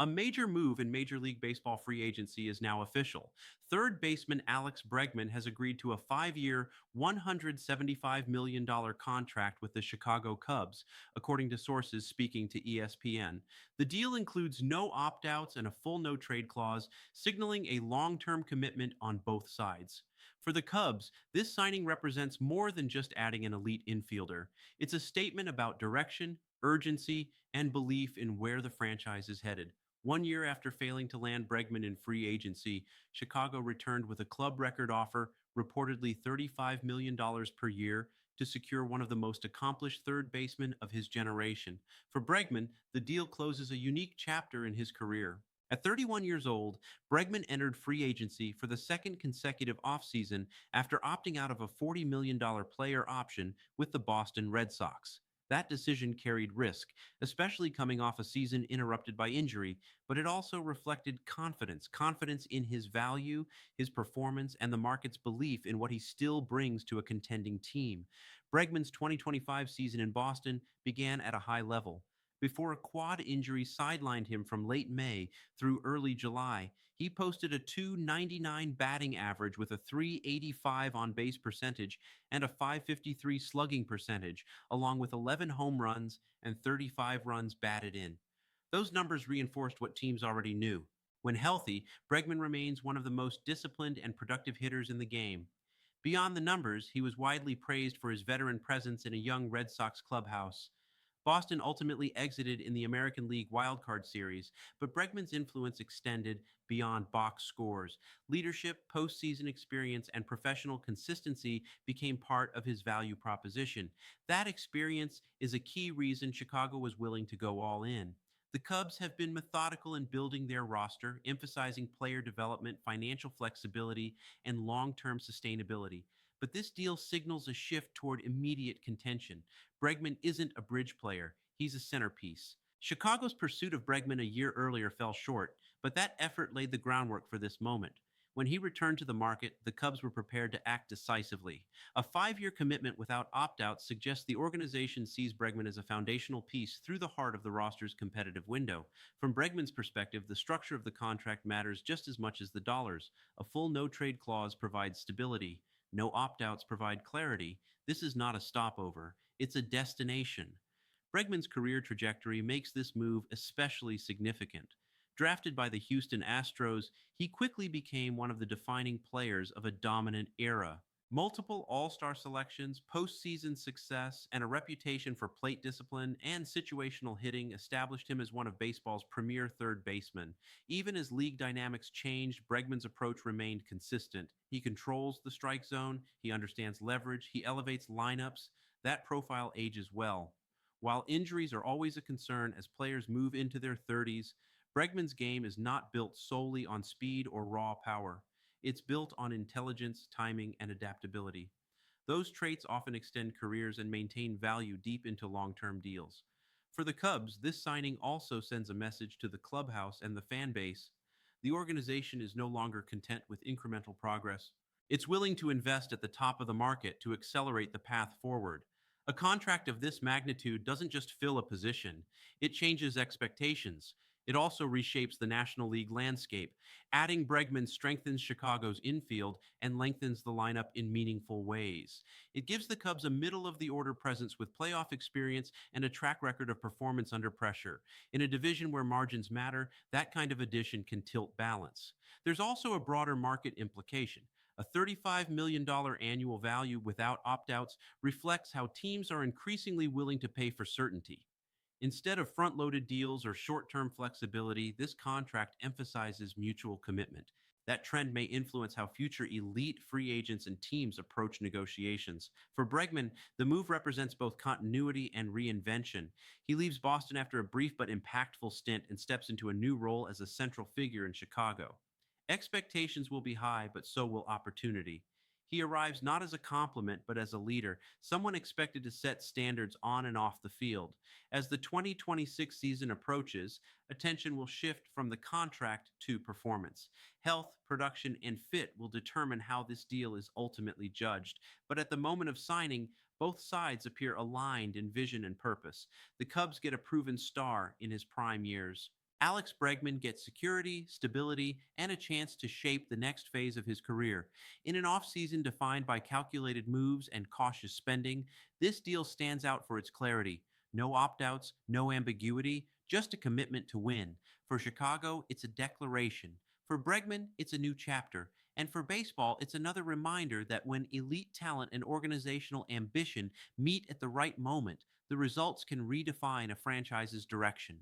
A major move in Major League Baseball free agency is now official. Third baseman Alex Bregman has agreed to a 5 year, $175 million contract with the Chicago Cubs, according to sources speaking to ESPN. The deal includes no opt outs and a full no trade clause, signaling a long term commitment on both sides. For the Cubs, this signing represents more than just adding an elite infielder. It's a statement about direction, urgency, and belief in where the franchise is headed. 1 year after failing to land Bregman in free agency, Chicago returned with a club record offer, reportedly $35 million per year, to secure one of the most accomplished third basemen of his generation. For Bregman, the deal closes a unique chapter in his career. At 31 years old, Bregman entered free agency for the second consecutive offseason after opting out of a $40 million player option with the Boston Red Sox. That decision carried risk, especially coming off a season interrupted by injury, but it also reflected confidence in his value, his performance, and the market's belief in what he still brings to a contending team. Bregman's 2025 season in Boston began at a high level. Before a quad injury sidelined him from late May through early July, he posted a 299 batting average with a 385 on base percentage and a 553 slugging percentage, along with 11 home runs and 35 runs batted in. Those numbers reinforced what teams already knew. When healthy, Bregman remains one of the most disciplined and productive hitters in the game. Beyond the numbers, he was widely praised for his veteran presence in a young Red Sox clubhouse. Boston ultimately exited in the American League wildcard series, but Bregman's influence extended beyond box scores. Leadership, postseason experience, and professional consistency became part of his value proposition. That experience is a key reason Chicago was willing to go all in. The Cubs have been methodical in building their roster, emphasizing player development, financial flexibility, and long term sustainability. But this deal signals a shift toward immediate contention. Bregman isn't a bridge player, he's a centerpiece. Chicago's pursuit of Bregman a year earlier fell short, but that effort laid the groundwork for this moment. When he returned to the market, the Cubs were prepared to act decisively. A 5 year commitment without opt outs suggests the organization sees Bregman as a foundational piece through the heart of the roster's competitive window. From Bregman's perspective, the structure of the contract matters just as much as the dollars. A full no trade clause provides stability, no opt outs provide clarity. This is not a stopover, it's a destination. Bregman's career trajectory makes this move especially significant. Drafted by the Houston Astros, he quickly became one of the defining players of a dominant era. Multiple All Star selections, postseason success, and a reputation for plate discipline and situational hitting established him as one of baseball's premier third basemen. Even as league dynamics changed, Bregman's approach remained consistent. He controls the strike zone, he understands leverage, he elevates lineups. That profile ages well. While injuries are always a concern as players move into their 30s, Bregman's game is not built solely on speed or raw power. It's built on intelligence, timing, and adaptability. Those traits often extend careers and maintain value deep into long term deals. For the Cubs, this signing also sends a message to the clubhouse and the fan base. The organization is no longer content with incremental progress. It's willing to invest at the top of the market to accelerate the path forward. A contract of this magnitude doesn't just fill a position, it changes expectations. It also reshapes the National League landscape. Adding Bregman strengthens Chicago's infield and lengthens the lineup in meaningful ways. It gives the Cubs a middle of the order presence with playoff experience and a track record of performance under pressure. In a division where margins matter, that kind of addition can tilt balance. There's also a broader market implication. A $35 million annual value without opt outs reflects how teams are increasingly willing to pay for certainty. Instead of front loaded deals or short term flexibility, this contract emphasizes mutual commitment. That trend may influence how future elite free agents and teams approach negotiations. For Bregman, the move represents both continuity and reinvention. He leaves Boston after a brief but impactful stint and steps into a new role as a central figure in Chicago. Expectations will be high, but so will opportunity. He arrives not as a compliment, but as a leader, someone expected to set standards on and off the field. As the 2026 season approaches, attention will shift from the contract to performance. Health, production, and fit will determine how this deal is ultimately judged. But at the moment of signing, both sides appear aligned in vision and purpose. The Cubs get a proven star in his prime years. Alex Bregman gets security, stability, and a chance to shape the next phase of his career. In an offseason defined by calculated moves and cautious spending, this deal stands out for its clarity. No opt outs, no ambiguity, just a commitment to win. For Chicago, it's a declaration. For Bregman, it's a new chapter. And for baseball, it's another reminder that when elite talent and organizational ambition meet at the right moment, the results can redefine a franchise's direction.